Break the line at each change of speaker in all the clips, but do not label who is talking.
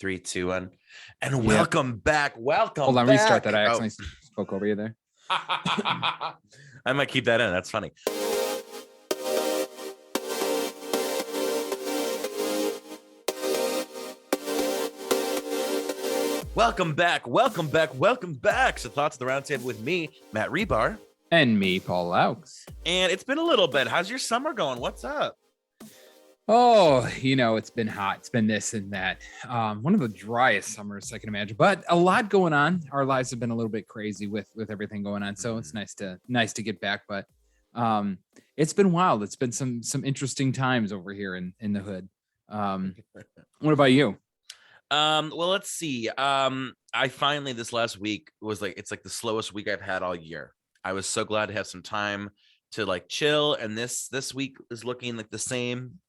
3, 2, 1. And
Yep.
welcome back. Welcome
Hold on,
back.
restart that. I accidentally spoke over you there.
I might keep that in. That's funny. Welcome back. Welcome back. Welcome back. So Thoughts of the Roundtable with me, Matt Rebar.
And me, Paul Laux.
And it's been a little bit. How's your summer going? What's up?
Oh, it's been hot. It's been this and that. One of the driest summers I can imagine, but a lot going on. Our lives have been a little bit crazy with everything going on. So it's nice to get back. But it's been wild. It's been some interesting times over here in the hood. What about you?
Well, let's see. I finally this last week was it's the slowest week I've had all year. I was so glad to have some time to chill, and this week is looking like the same.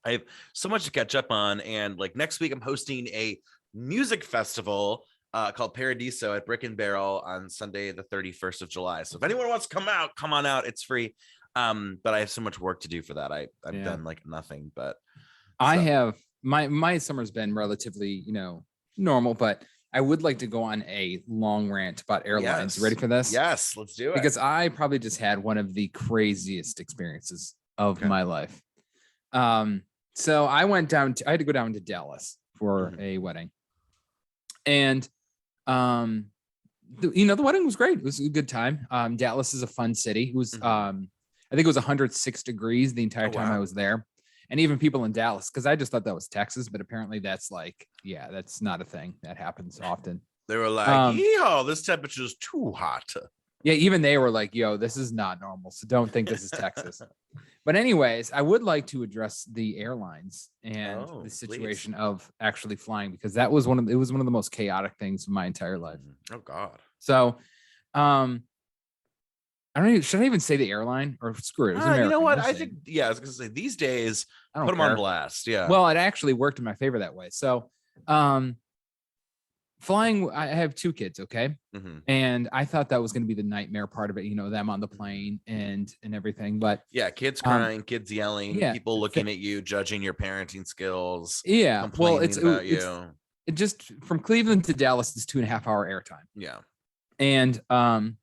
I have so much to catch up on, and next week I'm hosting a music festival called Paradiso at Brick and Barrel on Sunday the 31st of July. So if anyone wants to come on out. It's free. But I have so much work to do for that. I've done nothing, but
I have my summer's been relatively, normal, but I would like to go on a long rant about airlines.
Yes.
Ready for this?
Yes, let's do it.
Because I probably just had one of the craziest experiences of my life. So I had to go down to Dallas for a wedding. And the wedding was great. It was a good time. Dallas is a fun city. It was I think it was 106 degrees the entire time I was there. And even people in Dallas, because I just thought that was Texas, but apparently that's that's not a thing that happens often.
They were like, yeehaw, this temperature is too hot.
Yeah, even they were like, yo, this is not normal. So don't think this is Texas. But anyways, I would like to address the airlines and the situation of actually flying, because that was one of the most chaotic things of my entire life.
Oh God.
So I don't even, should I even say the airline or screw it? It was American.
You know what? I think, I was gonna say these days, put them on blast. Yeah.
Well, it actually worked in my favor that way. So flying, I have 2 kids, okay? And I thought that was going to be the nightmare part of it, them on the plane and everything. But
yeah, kids crying, kids yelling, people looking at you, judging your parenting skills.
Yeah,
complaining about you.
It just from Cleveland to Dallas is 2.5 hour airtime.
Yeah,
and hold on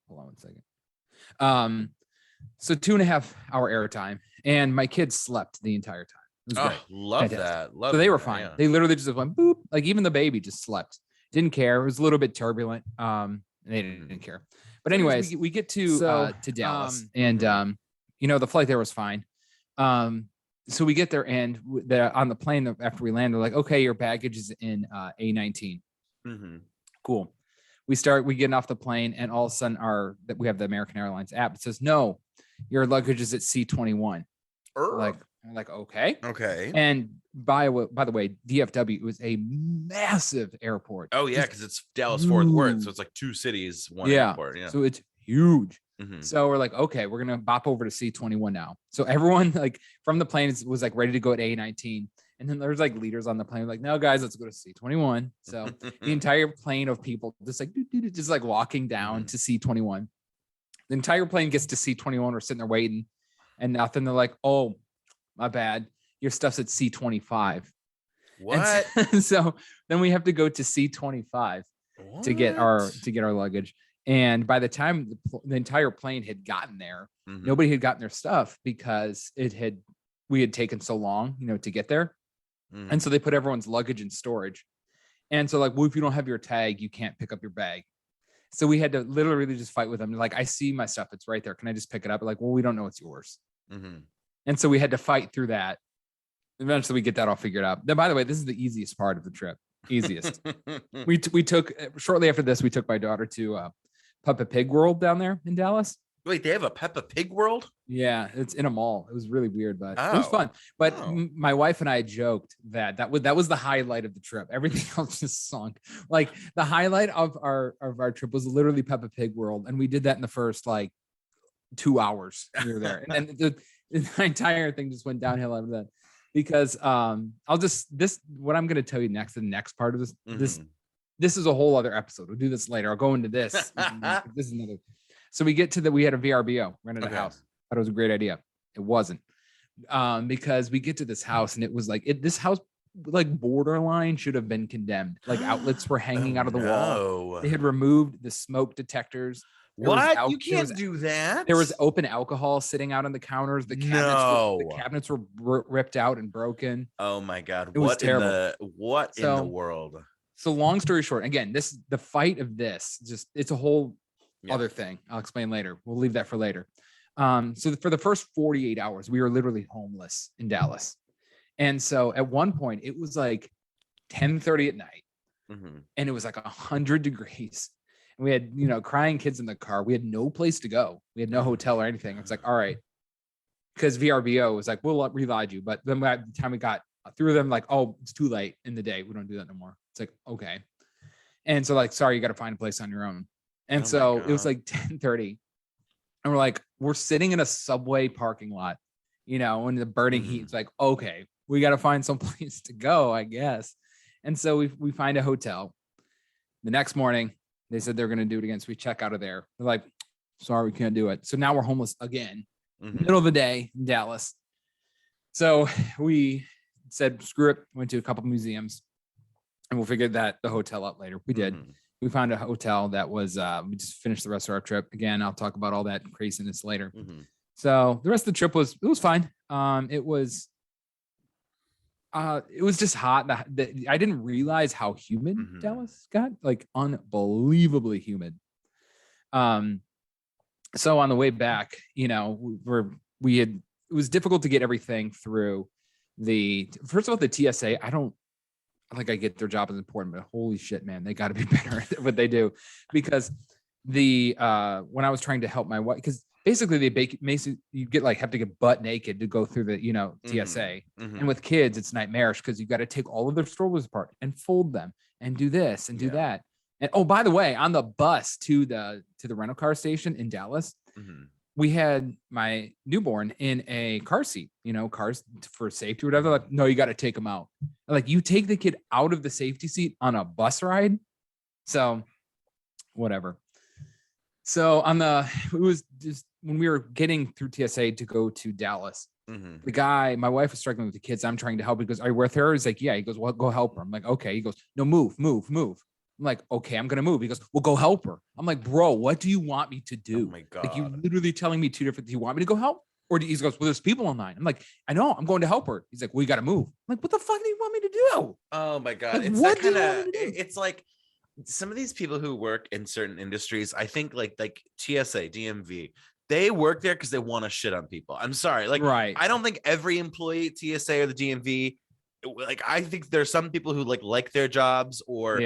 one second. So 2.5 hour airtime, and my kids slept the entire time. It was great.
Love Fantastic. That. Love
so they
that,
were fine.
Yeah.
They literally just went boop. Even the baby just slept. Didn't care. It was a little bit turbulent. They didn't care. But anyways, we get to Dallas, and the flight there was fine. So we get there, and on the plane after we land, they're like, okay, your baggage is in A19. Cool. We get off the plane, and all of a sudden we have the American Airlines app. It says, no, your luggage is at C21. I'm like, okay. And by the way, DFW was a massive airport.
Oh yeah, because it's Dallas Fort Worth, so it's 2 cities, one airport. Yeah,
so it's huge. So we're like, okay, we're gonna bop over to C21 now. So everyone from the plane was ready to go at A19. And then there's leaders on the plane, no, guys, let's go to C21. So the entire plane of people just walking down to C21. The entire plane gets to C21. We're sitting there waiting, and nothing. They're like, oh, my bad, your stuff's at C25.
What?
So then we have to go to C25 to get our luggage. And by the time the entire plane had gotten there, nobody had gotten their stuff because we had taken so long, to get there. And so they put everyone's luggage in storage. And so if you don't have your tag, you can't pick up your bag. So we had to literally just fight with them. I see my stuff. It's right there. Can I just pick it up? Well, we don't know it's yours. And so we had to fight through that. Eventually we get that all figured out. Then, by the way, this is the easiest part of the trip. Easiest. we took shortly after this, we took my daughter to Peppa Pig World down there in Dallas.
Wait, they have a Peppa Pig World?
Yeah, it's in a mall. It was really weird, but it was fun. But my wife and I joked that was the highlight of the trip. Everything else just sunk. The highlight of our trip was literally Peppa Pig World, and we did that in the first 2 hours we were there, and then the entire thing just went downhill after that. Because what I'm going to tell you next, the next part of this is a whole other episode. We'll do this later. I'll go into this. This is another. So we had a VRBO, rented a house. Thought it was a great idea. It wasn't, because we get to this house, and it was this house like borderline should have been condemned. Like outlets were hanging out of the wall. They
No.
had removed the smoke detectors.
What? You can't do that.
There was open alcohol sitting out on the counters. The cabinets were ripped out and broken.
Oh my God.
It was terrible.
In the world?
So long story short, again, the fight of this, just it's a whole other thing. I'll explain later. We'll leave that for later. So for the first 48 hours, we were literally homeless in Dallas. And so at one point it was like 10:30 at night, and it was like 100 degrees. And we had, crying kids in the car. We had no place to go. We had no hotel or anything. It's like, all right. Because VRBO was like, we'll relied you. But then by the time we got through them, like, oh, it's too late in the day. We don't do that no more. It's like, okay. And so like, sorry, you got to find a place on your own. And so it was like 10:30. And we're sitting in a Subway parking lot, in the burning heat. It's like, okay, we got to find some place to go, I guess. And so we find a hotel. The next morning, they said they're going to do it again. So we check out of there. They're like, sorry, we can't do it. So now we're homeless again, middle of the day in Dallas. So we said, screw it. Went to a couple museums and we'll figure the hotel out later. We did. We found a hotel that was, we just finished the rest of our trip. Again, I'll talk about all that craziness later. So the rest of the trip was fine. It was just hot. I didn't realize how humid Dallas got, like unbelievably humid. So on the way back, it was difficult to get everything through first of all, the TSA. I get their job is important, but holy shit, man, they got to be better at what they do. Because when I was trying to help my wife, because basically you have to get butt naked to go through the TSA, and with kids it's nightmarish because you got to take all of their strollers apart and fold them and do this and do that. And oh, by the way, on the bus to the rental car station in Dallas, we had my newborn in a car seat, cars for safety or whatever. Like, no, you got to take them out. Like, you take the kid out of the safety seat on a bus ride. So whatever. So it was just when we were getting through TSA to go to Dallas, the guy, my wife was struggling with the kids. I'm trying to help. He goes, are you with her? He's like, yeah. He goes, well, go help her. I'm like, okay. He goes, no, move. I'm like, okay, I'm going to move. He goes, well, go help her. I'm like, bro, what do you want me to do?
Oh my God.
Like, you literally telling me two different, do you want me to go help? Or he goes, well, there's people online. I'm like, I know, I'm going to help her. He's like, well, you got to move. I'm like, what the fuck do you want me to do?
Oh my God.
Like,
it's
what
that kind of, it's like some of these people who work in certain industries, I think like TSA, DMV, they work there because they want to shit on people. I'm sorry. Like,
right.
I don't think every employee at TSA or the DMV, like, I think there's some people who like their jobs or,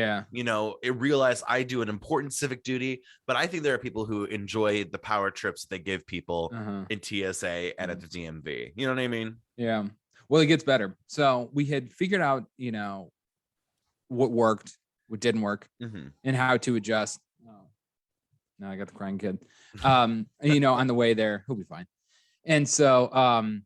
realize I do an important civic duty, but I think there are people who enjoy the power trips they give people in TSA and at the DMV. You know what I mean?
Yeah. Well, it gets better. So we had figured out, what worked, what didn't work, and how to adjust. Oh, now I got the crying kid. On the way there, he'll be fine. And so,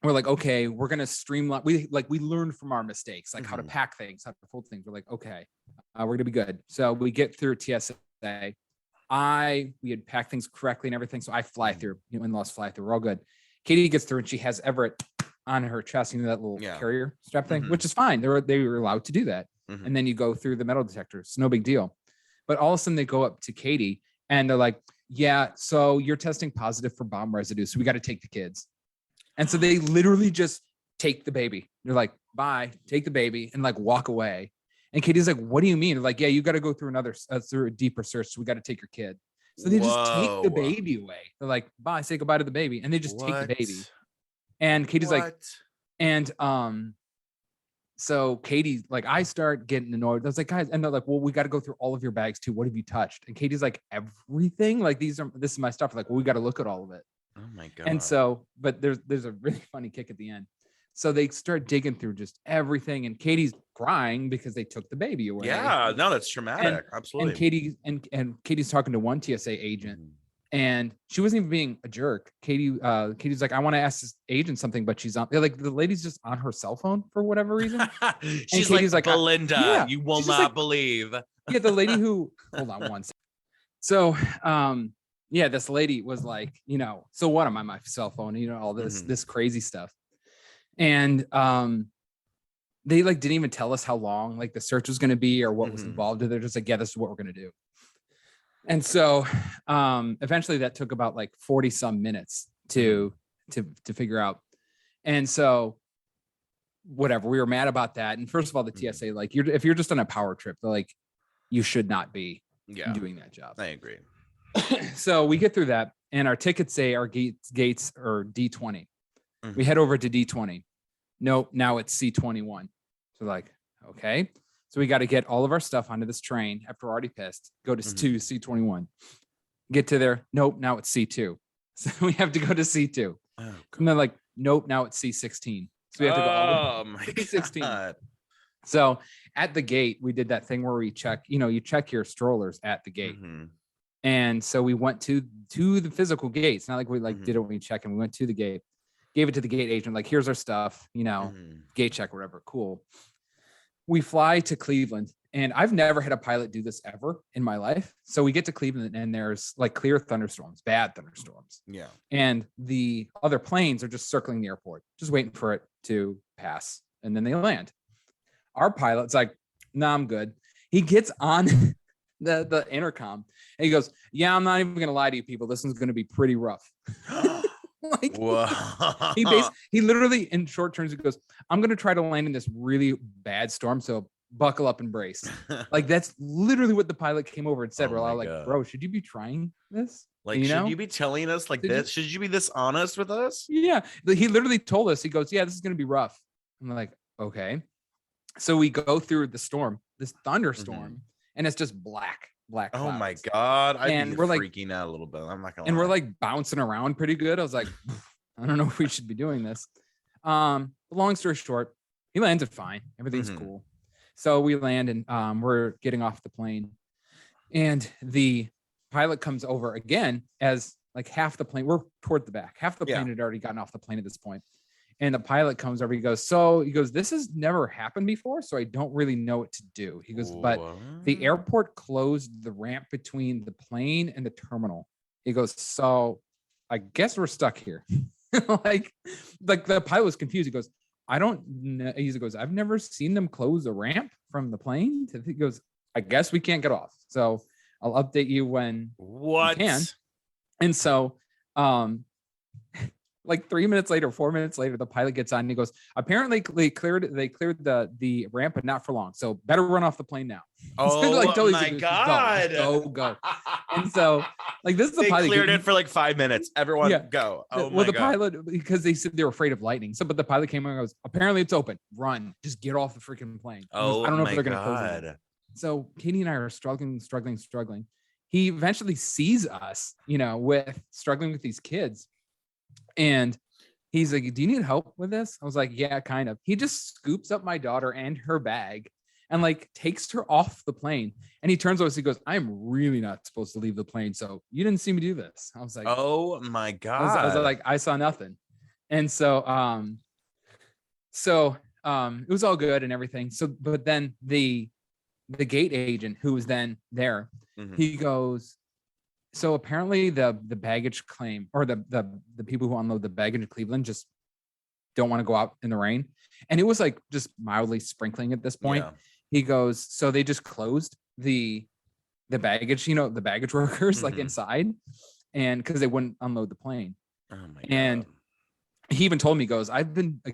we're like, okay, we're going to streamline. We learned from our mistakes, like how to pack things, how to fold things. We're like, okay, we're going to be good. So we get through TSA. We had packed things correctly and everything. So I fly through, in-laws fly through. We're all good. Katie gets through and she has Everett on her chest, that little carrier strap thing, which is fine. They were allowed to do that. And then you go through the metal detectors. It's no big deal. But all of a sudden they go up to Katie and they're like, yeah, so you're testing positive for bomb residue. So we got to take the kids. And so they literally just take the baby. They're like, bye, take the baby, and like walk away. And Katie's like, what do you mean? They're like, yeah, you got to go through through a deeper search. So we got to take your kid. So they just take the baby away. They're like, bye, say goodbye to the baby. And they just take the baby. And Katie's like, and so Katie, like, I start getting annoyed. I was like, guys, and they're like, well, we got to go through all of your bags too. What have you touched? And Katie's like, everything. Like, this is my stuff. Like, well, we got to look at all of it.
Oh my God.
And so, but there's a really funny kick at the end. So they start digging through just everything, and Katie's crying because they took the baby away.
Yeah, no, that's traumatic. Absolutely.
And Katie's talking to one TSA agent, and she wasn't even being a jerk. Katie's like, I want to ask this agent something, but she's on. Like, the lady's just on her cell phone for whatever reason.
She's like, Belinda, you will not believe.
Yeah, the lady who. Hold on one second. So, yeah, this lady was like, so what am I, my cell phone, all this crazy stuff. And they like didn't even tell us how long like the search was going to be or what was involved. They're just like, yeah, this is what we're going to do. And so eventually that took about like 40 some minutes to figure out. And so whatever, we were mad about that. And first of all, the TSA, like if you're just on a power trip, they're like, you should not be doing that job.
I agree.
So we get through that and our tickets say our gates are D20. We head over to D20. Nope, now it's C21. So like, okay. So we got to get all of our stuff onto this train after we're already pissed, go to C21. Get to there. Nope, now it's C2. So we have to go to C2. Oh, and then like, nope, now it's C16. So we have to go all the way to C16. God. So at the gate, we did that thing where we check, you check your strollers at the gate. And so we went to the physical gate. It's not like we did it when we check and we went to the gate, gave it to the gate agent, like, here's our stuff, gate check, whatever. Cool. We fly to Cleveland and I've never had a pilot do this ever in my life. So we get to Cleveland and there's like clear thunderstorms, bad thunderstorms.
Yeah.
And the other planes are just circling the airport, just waiting for it to pass. And then they land. Our pilot's like, nah, I'm good. He gets on the intercom and he goes, yeah, I'm not even going to lie to you people. This one's going to be pretty rough. Like, he literally in short terms, he goes, I'm going to try to land in this really bad storm. So buckle up and brace. Like, that's literally what the pilot came over and said. We're all like, bro, should you be trying this?
Like, should you be telling us like this? Should you be this honest with us?
Yeah. He literally told us, he goes, yeah, this is going to be rough. I'm like, okay. So we go through the storm, this thunderstorm, and it's just black clouds.
Oh my God.
And
we're freaking out a little bit. I'm not gonna lie.
We're like bouncing around pretty good. I was like, I don't know if we should be doing this. Long story short, he landed fine. Everything's cool. So we land and we're getting off the plane. And the pilot comes over again as like half the plane, we're toward the back. Half the plane had already gotten off the plane at this point. And the pilot comes over, he goes, this has never happened before, so I don't really know what to do. He goes, but the airport closed the ramp between the plane and the terminal. He goes, so I guess we're stuck here. like the pilot was confused. He goes, I don't know. He goes, I've never seen them close a ramp from the plane. He goes, I guess we can't get off. So I'll update you when we can. And so, like 3 minutes later, 4 minutes later, the pilot gets on and he goes, apparently they cleared the ramp, but not for long. So better run off the plane now.
Oh my God.
Go. And so like, this is the pilot.
They cleared it for like 5 minutes. Everyone go. Oh my God.
Pilot, because they said they were afraid of lightning. So, but the pilot came and goes, apparently it's open, run, just get off the freaking plane.
Oh,
I don't know if they're
going
to close it. So Katie and I are struggling. He eventually sees us, with struggling with these kids. And he's like, do you need help with this? I was like, yeah, kind of. He just scoops up my daughter and her bag and like takes her off the plane. And he turns over and he goes, I'm really not supposed to leave the plane. So you didn't see me do this. I was like,
oh my God.
I was like, I saw nothing. And so, it was all good and everything. So, but then the gate agent who was then there, he goes, so apparently the baggage claim or the people who unload the baggage in Cleveland just don't want to go out in the rain. And it was like just mildly sprinkling at this point. Yeah. He goes, so they just closed the baggage, the baggage workers like inside, and because they wouldn't unload the plane.
Oh my God.
And he even told me, he goes, I've been a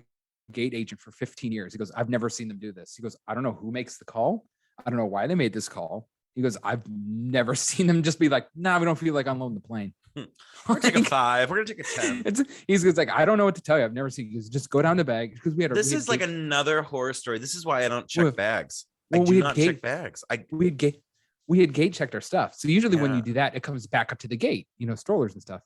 gate agent for 15 years. He goes, I've never seen them do this. He goes, I don't know who makes the call. I don't know why they made this call. He goes, I've never seen them just be like, nah, we don't feel like unloading the plane.
We're going to take a 5. We're going to take a 10.
He's like, I don't know what to tell you. I've never seen. He goes, just go down the bag. Because
this is like another horror story. This is why I don't check bags. I do not check bags.
We had gate checked our stuff. So usually when you do that, it comes back up to the gate, strollers and stuff.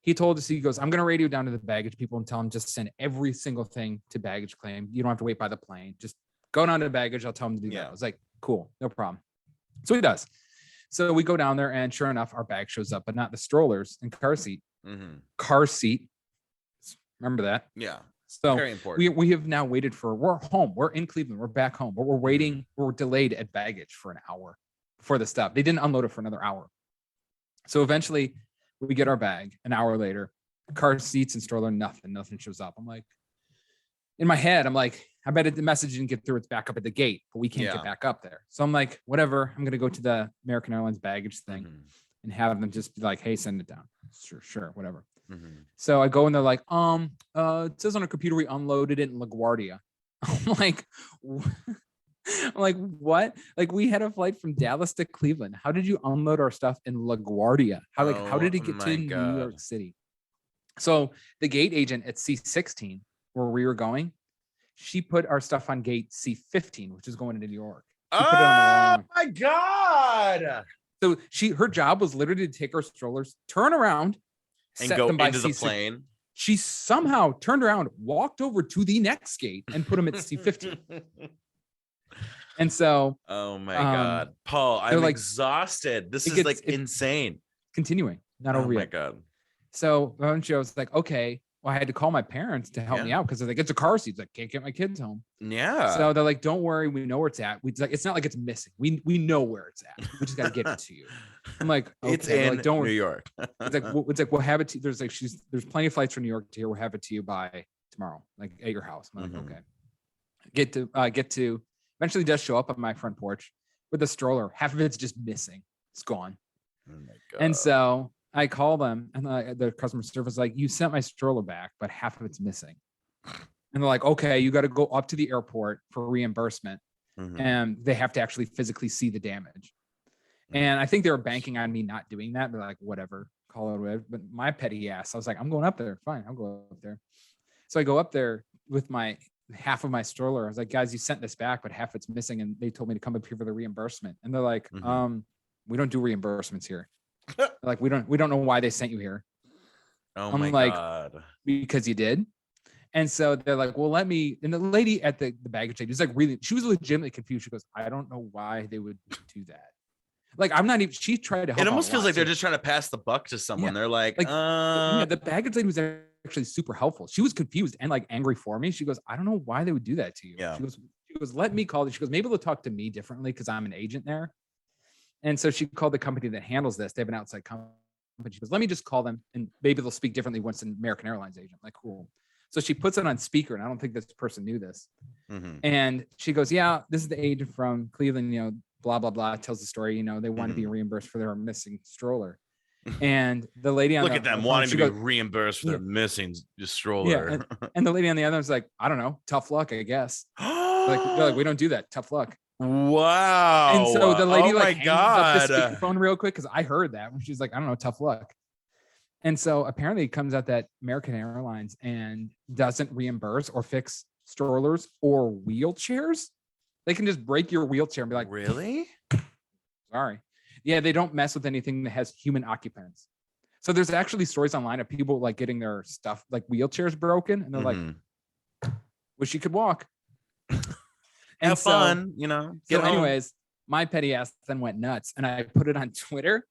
He told us, he goes, I'm going to radio down to the baggage people and tell them just send every single thing to baggage claim. You don't have to wait by the plane. Just go down to the baggage. I'll tell them to do that. I was like, cool, no problem. So he does. So we go down there and sure enough, our bag shows up, but not the strollers and car seat. Car seat. Remember that?
Yeah.
So
very important.
We have now waited we're home. We're in Cleveland. We're back home, but we're waiting. We're delayed at baggage for an hour before the stop. They didn't unload it for another hour. So eventually we get our bag an hour later, car seats and stroller, nothing shows up. I'm like, in my head, I'm like, I bet the message didn't get through. It's back up at the gate, but we can't get back up there. So I'm like, whatever. I'm going to go to the American Airlines baggage thing and have them just be like, hey, send it down. Sure, whatever. So I go and they're like, it says on a computer we unloaded it in LaGuardia. I'm like, what? Like, we had a flight from Dallas to Cleveland. How did you unload our stuff in LaGuardia? How did it get to New York City? So the gate agent at C16, where we were going, she put our stuff on gate C15, which is going into New York. She put it on the wrong.
My God.
So her job was literally to take our strollers, turn around,
and
set
go
them by
into the
C6.
plane.
She somehow turned around, walked over to the next gate, and put them at C15. And so,
oh my God, Paul, I'm
like,
exhausted. This is like insane.
Continuing, not over yet.
Oh my God.
So eventually I was like, okay, well, I had to call my parents to help me out because they're like, it's a car seat. Like, can't get my kids home.
Yeah.
So they're like, don't worry, we know where it's at. It's not like it's missing. We know where it's at. We just got to get it to you. I'm like, okay.
It's in
like, don't worry.
New York.
it's like we'll have it to. There's plenty of flights from New York to here. We'll have it to you by tomorrow, like at your house. I'm like, okay. Get to. Eventually, does show up on my front porch with a stroller. Half of it's just missing. It's gone.
Oh my God.
And so I call them, and the customer service is like, you sent my stroller back, but half of it's missing. And they're like, okay, you got to go up to the airport for reimbursement. And they have to actually physically see the damage. And I think they were banking on me not doing that. They're like, whatever, call it whatever. But my petty ass, I was like, I'm going up there. Fine, I'll go up there. So I go up there with my half of my stroller. I was like, guys, you sent this back, but half it's missing. And they told me to come up here for the reimbursement. And they're like, we don't do reimbursements here. Like, we don't know why they sent you here.
Oh my God.
Because you did. And so they're like, well, let me. And the lady at the baggage lady was like, really, she was legitimately confused. She goes, I don't know why they would do that. Like, I'm not even, she tried to help.
It almost feels like they're just trying to pass the buck to someone. They're like,
the baggage lady was actually super helpful. She was confused and like angry for me. She goes, I don't know why they would do that to you.
Yeah.
She goes, let me call. She goes, maybe they'll talk to me differently because I'm an agent there. And so she called the company that handles this. They have an outside company. She goes, let me just call them and maybe they'll speak differently once an American Airlines agent. I'm like, cool. So she puts it on speaker, and I don't think this person knew this. And she goes, yeah, this is the agent from Cleveland, blah, blah, blah, tells the story, they want to be reimbursed for their missing stroller. And the lady on
look at them wanting to be reimbursed for their missing stroller.
Yeah. And the lady on the other was like, I don't know, tough luck, I guess. they're like, we don't do that. Tough luck.
Wow.
And so the lady hangs up the
God.
speakerphone real quick because I heard that when she's like, I don't know, tough luck. And so apparently it comes out that American Airlines and doesn't reimburse or fix strollers or wheelchairs. They can just break your wheelchair and be like,
really?
Sorry. Yeah, they don't mess with anything that has human occupants. So there's actually stories online of people like getting their stuff, like wheelchairs broken. And they're like, wish you could walk.
Have fun,
So anyways, my petty ass then went nuts and I put it on Twitter.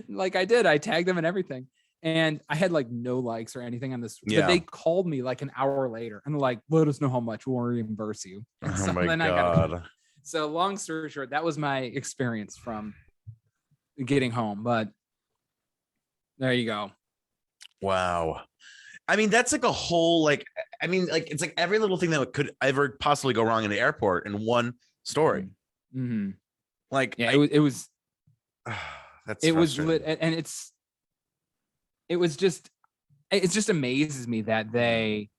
Like I did. I tagged them and everything. And I had like no likes or anything on this. But they called me like an hour later and they're like, let us know how much we'll reimburse you. And
oh my God.
So long story short, that was my experience from getting home. But there you go.
Wow. I mean, that's like a whole, it's like every little thing that could ever possibly go wrong in the airport in one story. Like,
yeah, it was.
That's
it was lit, and it just amazes me that they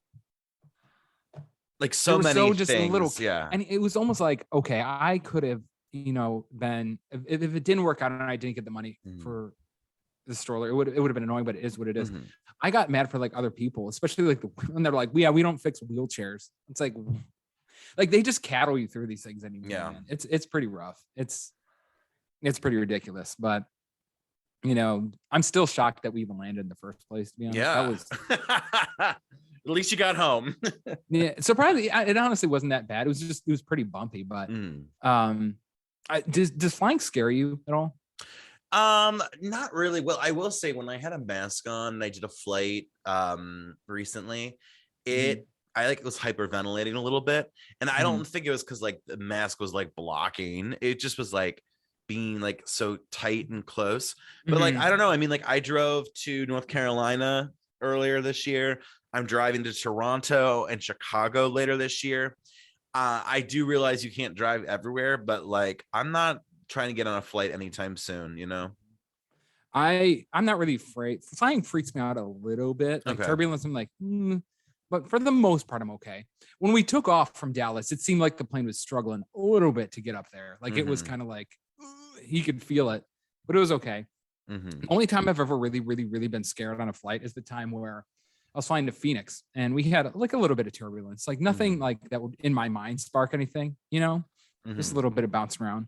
like so many
just
things.
Little,
yeah,
and it was almost like, okay, I could have been if it didn't work out and I didn't get the money for the stroller, it would have been annoying, but it is what it is. I got mad for like other people, especially like when they're like, we don't fix wheelchairs. It's like they just cattle you through these things anymore.
Yeah,
man. It's pretty rough. It's pretty ridiculous, but I'm still shocked that we even landed in the first place. To be honest,
yeah,
that was
at least you got home.
Yeah, surprisingly, it honestly wasn't that bad. It was pretty bumpy, but does flying scare you at all?
Not really. Well, I will say when I had a mask on and I did a flight recently, I was hyperventilating a little bit, and I don't think it was because like the mask was like blocking. It just was like being like so tight and close. But like I don't know. I mean, like I drove to North Carolina earlier this year. I'm driving to Toronto and Chicago later this year. I do realize you can't drive everywhere, but like I'm not trying to get on a flight anytime soon, you know?
I'm not really afraid. Flying freaks me out a little bit. Like
Okay.
turbulence, I'm like, but for the most part, I'm okay. When we took off from Dallas, it seemed like the plane was struggling a little bit to get up there. Like it was kind of like he could feel it, but it was okay. The only time I've ever really, really, really been scared on a flight is the time where I was flying to Phoenix and we had like a little bit of turbulence, like nothing like that would in my mind spark anything, you know, just a little bit of bouncing around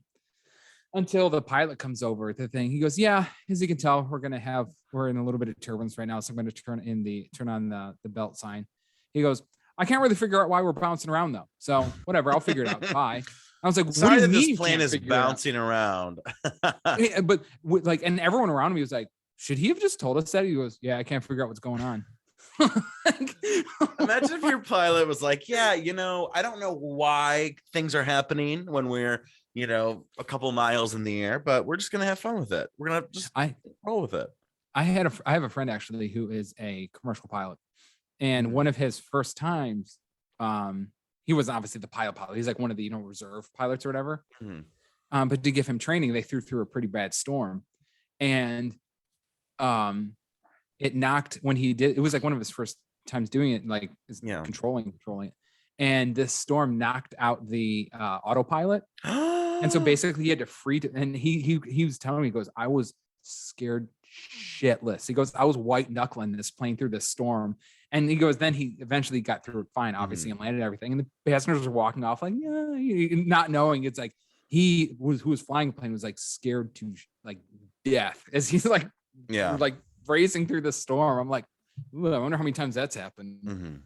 until the pilot comes over the thing. He goes, yeah, as you can tell, we're in a little bit of turbulence right now. So I'm going to turn on the belt sign. He goes, I can't really figure out why we're bouncing around though. So whatever, I'll figure it out. Bye. I was like,
sorry
what do
that
you
this
mean
plane is bouncing around.
But like, and everyone around me was like, should he have just told us that? He goes, yeah, I can't figure out what's going on.
Imagine if your pilot was like, yeah, you know, I don't know why things are happening when we're, you know, a couple miles in the air, but we're just going to have fun with it. We're going to just roll with it.
I have a friend actually who is a commercial pilot, and one of his first times, he was obviously the pilot. He's like one of the, you know, reserve pilots or whatever. But to give him training, they threw a pretty bad storm, and it knocked when he did. It was like one of his first times doing it, like controlling it. And this storm knocked out the autopilot, and so basically he had to and he was telling me, he goes, I was scared shitless. He goes, I was white knuckling this plane through this storm. And he goes, then he eventually got through it fine, obviously, and landed everything. And the passengers were walking off like, not knowing. It's like who was flying the plane was like scared to like death as he's like, like racing through the storm. I'm like, I wonder how many times that's happened.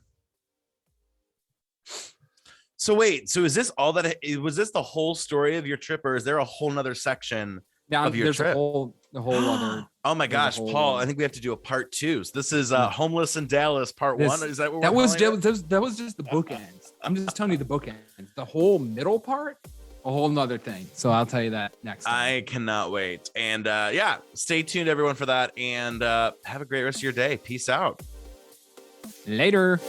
So wait, so is this all that? Was this the whole story of your trip, or is there a whole nother section of your trip?
The whole other.
Oh my gosh, Paul! I think we have to do a part 2. So this is homeless in Dallas, part 1. Is that what
that was just the bookends? I'm just telling you the bookends. The whole middle part, a whole nother thing. So I'll tell you that next time.
I cannot wait. And stay tuned, everyone, for that. And have a great rest of your day. Peace out.
Later.